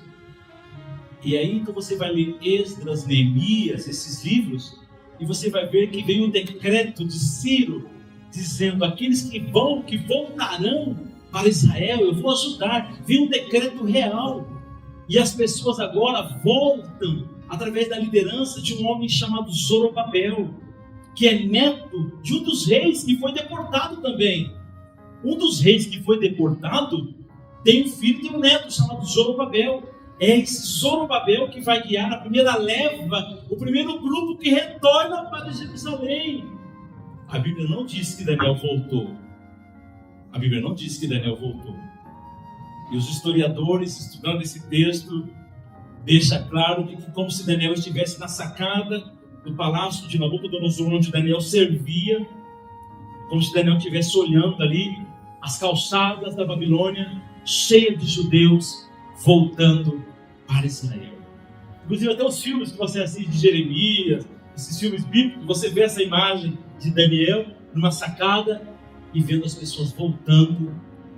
E aí então você vai ler Esdras, Neemias, esses livros, e você vai ver que vem um decreto de Ciro dizendo: aqueles que voltarão para Israel, eu vou ajudar. Vem um decreto real. E as pessoas agora voltam através da liderança de um homem chamado Zorobabel, que é neto de um dos reis que foi deportado também. Um dos reis que foi deportado tem um filho e um neto chamado Zorobabel. É esse Zorobabel que vai guiar a primeira leva, o primeiro grupo que retorna para Jerusalém. A Bíblia não diz que Daniel voltou. A Bíblia não diz que Daniel voltou. E os historiadores, estudando esse texto, deixa claro que como se Daniel estivesse na sacada do palácio de Nabucodonosor, onde Daniel servia, como se Daniel estivesse olhando ali as calçadas da Babilônia, cheia de judeus, voltando para Israel. Inclusive até os filmes que você assiste de Jeremias, esses filmes bíblicos, você vê essa imagem de Daniel numa sacada e vendo as pessoas voltando,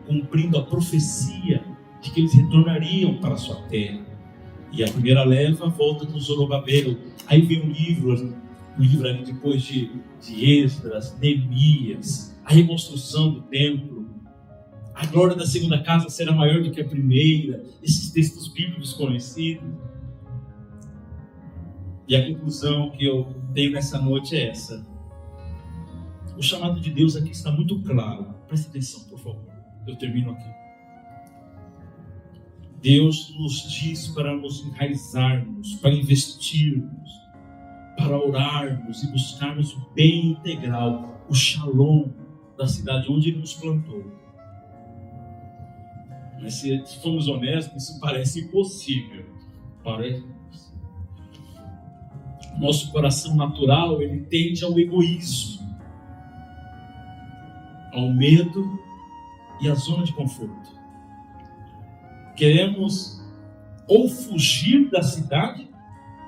cumprindo a profecia de que eles retornariam para a sua terra. E a primeira leva volta com Zorobabel. Aí vem o livro ali depois de Esdras, Neemias, a reconstrução do templo. A glória da segunda casa será maior do que a primeira. Esses textos bíblicos conhecidos. E a conclusão que eu tenho nessa noite é essa. O chamado de Deus aqui está muito claro. Preste atenção, por favor. Eu termino aqui. Deus nos diz para nos enraizarmos, para investirmos, para orarmos e buscarmos o bem integral, o shalom da cidade onde Ele nos plantou. Mas se formos honestos, isso parece impossível. Parece impossível. Nosso coração natural, ele tende ao egoísmo, ao medo e à zona de conforto. Queremos ou fugir da cidade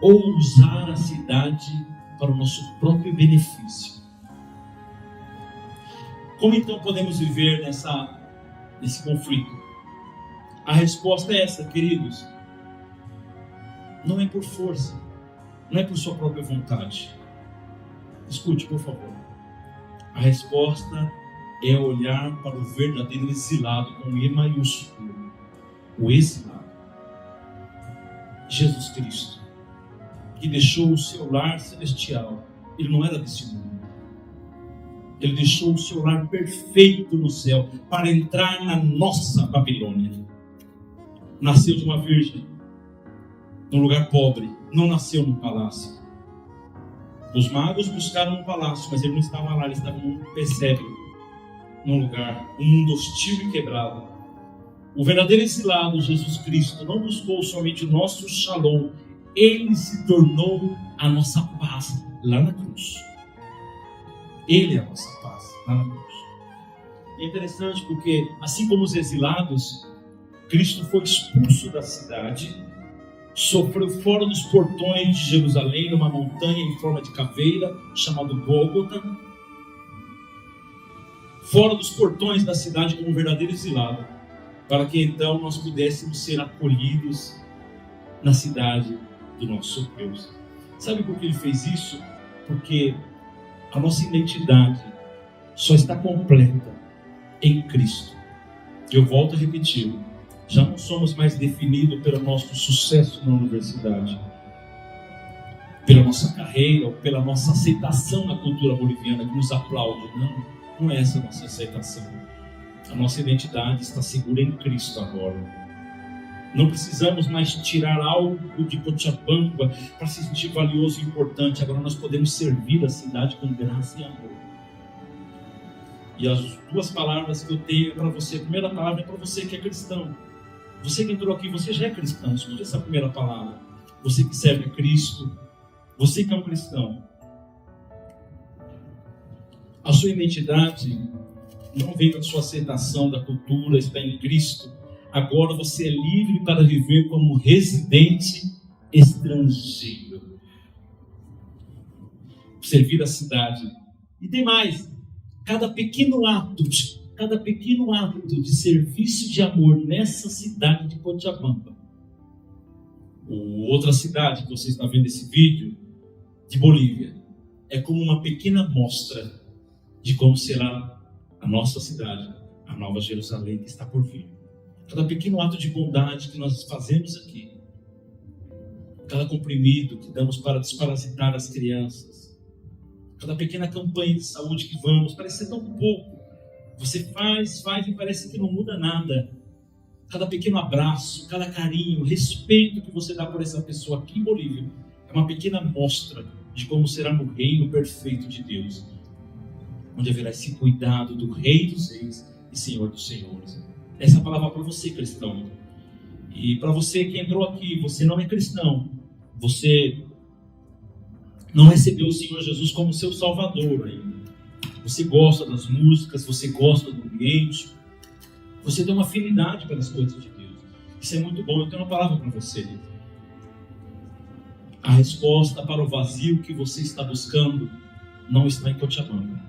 ou usar a cidade para o nosso próprio benefício. Como então podemos viver nesse conflito? A resposta é essa, queridos. Não é por força, não é por sua própria vontade. Escute, por favor. A resposta é olhar para o verdadeiro exilado com E maiúsculo. O exilado. Jesus Cristo, que deixou o seu lar celestial. Ele não era desse mundo. Ele deixou o seu lar perfeito no céu para entrar na nossa Babilônia. Nasceu de uma virgem, num lugar pobre, não nasceu num palácio. Os magos buscaram um palácio, mas ele não estava lá, ele estava num pesebre, num lugar, um mundo hostil e quebrado. O verdadeiro exilado, Jesus Cristo, não buscou somente o nosso shalom, ele se tornou a nossa paz lá na cruz. Ele é a nossa paz lá na cruz. É interessante porque, assim como os exilados, Cristo foi expulso da cidade, sofreu fora dos portões de Jerusalém, numa montanha em forma de caveira, chamada Gólgota, fora dos portões da cidade como um verdadeiro exilado, para que então nós pudéssemos ser acolhidos na cidade do nosso Deus. Sabe por que ele fez isso? Porque a nossa identidade só está completa em Cristo. Eu volto a repetir, já não somos mais definidos pelo nosso sucesso na universidade, pela nossa carreira ou pela nossa aceitação na cultura boliviana que nos aplaude. Não é essa a nossa aceitação. A nossa identidade está segura em Cristo agora. Não precisamos mais tirar algo de Cochabamba para se sentir valioso e importante. Agora nós podemos servir a cidade com graça e amor. E as duas palavras que eu tenho para você, a primeira palavra é para você que é cristão. Você que entrou aqui, você já é cristão. Escute essa primeira palavra. Você que serve a Cristo, você que é um cristão. A sua identidade não vem da sua aceitação da cultura, está em Cristo. Agora você é livre para viver como residente estrangeiro. Servir a cidade. E tem mais. Cada pequeno ato de serviço de amor nessa cidade de Cochabamba, ou outra cidade que você está vendo esse vídeo, de Bolívia, é como uma pequena amostra de como será a nossa cidade, a Nova Jerusalém que está por vir. Cada pequeno ato de bondade que nós fazemos aqui, cada comprimido que damos para desparasitar as crianças, cada pequena campanha de saúde que vamos, parece ser tão pouco. Você faz e parece que não muda nada. Cada pequeno abraço, cada carinho, respeito que você dá por essa pessoa aqui em Bolívia é uma pequena amostra de como será no reino perfeito de Deus, onde haverá esse cuidado do Rei dos Reis e Senhor dos Senhores. Essa é a palavra para você, cristão. E para você que entrou aqui, você não é cristão, você não recebeu o Senhor Jesus como seu Salvador ainda. Você gosta das músicas, você gosta do ambiente, você tem uma afinidade pelas coisas de Deus. Isso é muito bom. Eu tenho uma palavra para você. A resposta para o vazio que você está buscando não está em Cochabamba.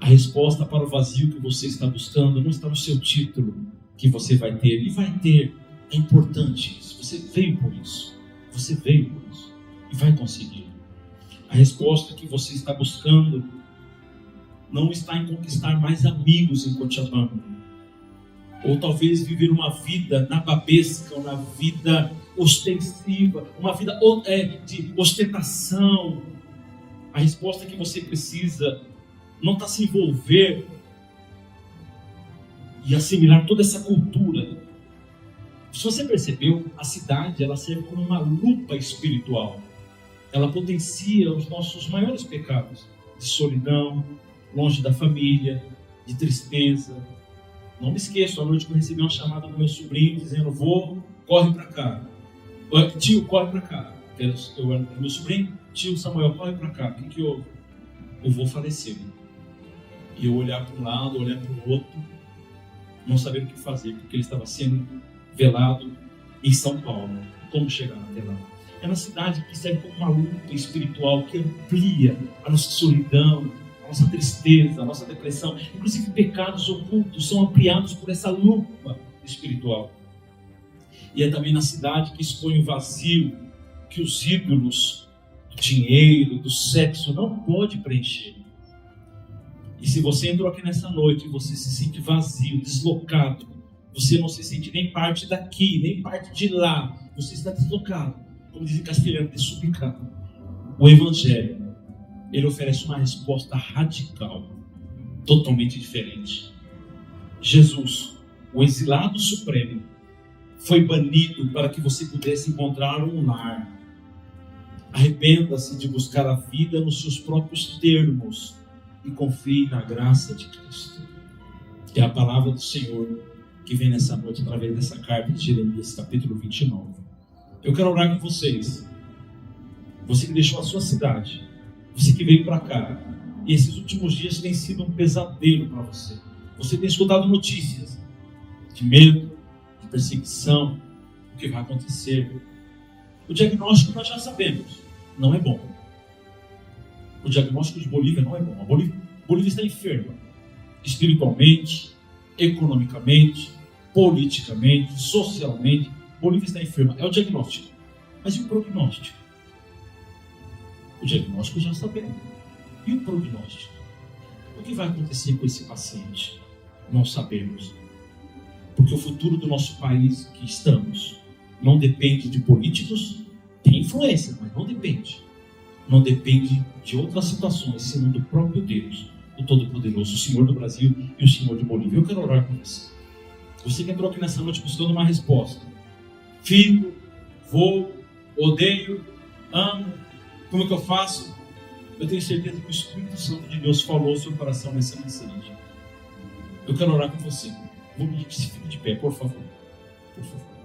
A resposta para o vazio que você está buscando não está no seu título que você vai ter. E vai ter. É importante isso. Você veio por isso. Você veio por isso. E vai conseguir. A resposta que você está buscando não está em conquistar mais amigos em Cochabamba. Ou talvez viver uma vida nababesca, uma vida ostensiva, uma vida de ostentação. A resposta que você precisa não está se envolver e assimilar toda essa cultura. Se você percebeu, a cidade ela serve como uma lupa espiritual. Ela potencia os nossos maiores pecados de solidão, longe da família, de tristeza. Não me esqueço, à noite que eu recebi uma chamada do meu sobrinho dizendo: vô, corre para cá. Tio, corre para cá. Eu era meu sobrinho, tio Samuel, corre para cá. O que houve? O vô faleceu. E eu olhar para um lado, olhar para o outro, não saber o que fazer, porque ele estava sendo velado em São Paulo. Como chegar até lá? É uma cidade que serve como uma luta espiritual que amplia a nossa solidão, a nossa tristeza, a nossa depressão. Inclusive pecados ocultos são ampliados por essa lupa espiritual. E é também na cidade que expõe o vazio que os ídolos do dinheiro, do sexo não pode preencher. E se você entrou aqui nessa noite e você se sente vazio, deslocado, você não se sente nem parte daqui, nem parte de lá, você está deslocado, como diz em castelhano, desubicado. O Evangelho, ele oferece uma resposta radical, totalmente diferente. Jesus, o exilado supremo, foi banido para que você pudesse encontrar um lar. Arrependa-se de buscar a vida nos seus próprios termos e confie na graça de Cristo. É a palavra do Senhor que vem nessa noite através dessa carta de Jeremias, capítulo 29. Eu quero orar com vocês. Você que deixou a sua cidade, você que veio para cá, e esses últimos dias têm sido um pesadelo para você. Você tem escutado notícias de medo, de perseguição, o que vai acontecer. O diagnóstico nós já sabemos, não é bom. O diagnóstico de Bolívia não é bom. A Bolívia está enferma, espiritualmente, economicamente, politicamente, socialmente. Bolívia está enferma, é o diagnóstico. Mas e o prognóstico? O diagnóstico já sabemos. E o prognóstico? O que vai acontecer com esse paciente? Não sabemos. Porque o futuro do nosso país que estamos não depende de políticos, tem influência, mas não depende. Não depende de outras situações, senão do próprio Deus, o Todo-Poderoso, o Senhor do Brasil e o Senhor de Bolívia. Eu quero orar com você. Você que entrou aqui nessa noite buscando uma resposta. Fico, vou, odeio, amo, como é que eu faço? Eu tenho certeza que o Espírito Santo de Deus falou ao seu coração nessa mensagem. Eu quero orar com você. Vou pedir que se fique de pé, por favor. Por favor.